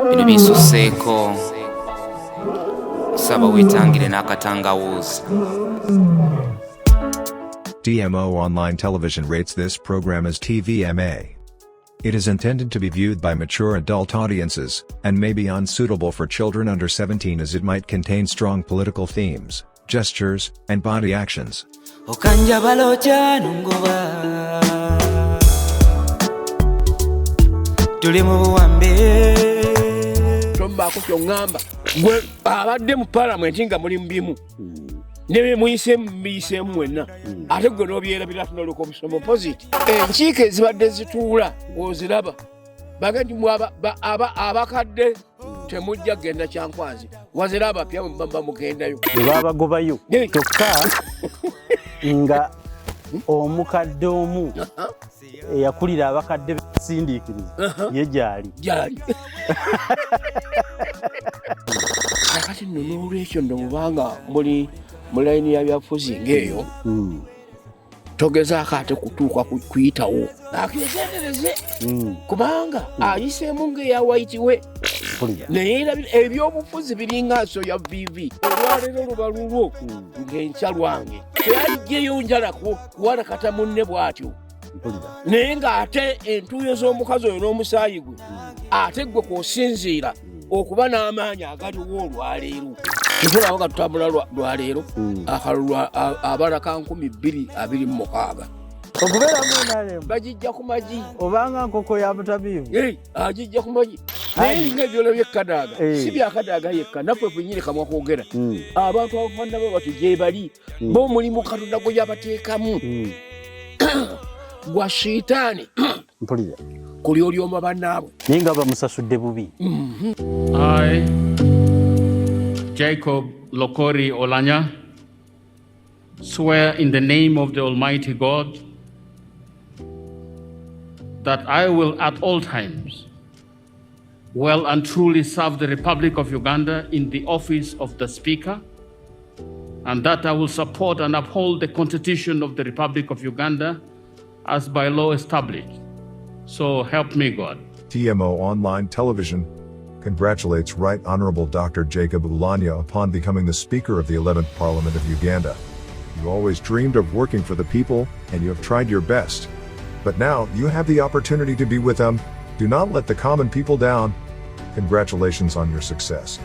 bino bisuseeko saba wetangire n'akatangawuuzi. DMO Online Television rates this program as TVMA. It is intended to be viewed by mature adult audiences, and may be unsuitable for children under 17 as it might contain strong political themes, gestures, and body actions. Tombaako ky'oŋŋamba gwe abadde mu Parliament nga muli mbimu ne muyisemu mwenna ate gwe n'obyerabira tunoluka obusomo opposite enkiiko ezibadde zituula ng'oziraba bagenti abakadde temujja kgenda Kyankwazi waziraba pya bwe mugendayo babagobayo kyokka nga omukadde omu eyakulira abakadde besindiikiriza ye gyali kakati nno n'olwekyo nno mubanga muli mu layini ya byabufuzi ng'eyo togezaako ate kutuuka kuyitawo akegendereze kubanga ayiseemu ng'eyawayitiwe naye ebyobufuzi biringa nso ya vivi olwaleero luba lulwo ng'enkya lwange teyalijjeyo njalako kuwana kata munne bw'atyo naye ng'ate entuuyo z'omukazi oyo n'omusaayi gwe ate gwe kw'osinziira okuba n'amaanyi agaliwo olwaleero tutolawo nga tutambula lwaleero akalulu abala ka 226 okubeeramu enaalemu bagijja ku magi obanga nkoko ya mutabiivu agijja ku magi naye eringa ebyolo by'Ekadaaga si by'Akadaaga yekka naffe fenyini kamwa kwogera abantu abafaanana bo batyo gye bali bo omulimu Katonda gwe yabateekamu gwa shiitaani mpulira kuli olyoma bannaabwe naye nga bamusasudde bubi. I, Jacob Lokori Olanya, swear in the name of the Almighty God that I will at all times well and truly serve the Republic of Uganda in the office of the Speaker, and that I will support and uphold the Constitution of the Republic of Uganda as by law established. So help me God. DMO Online Television congratulates Right Honorable Dr. Jacob Olanya upon becoming the Speaker of the 11th Parliament of Uganda. You always dreamed of working for the people, and you have tried your best. But now you have the opportunity to be with them. Do not let the common people down. Congratulations on your success.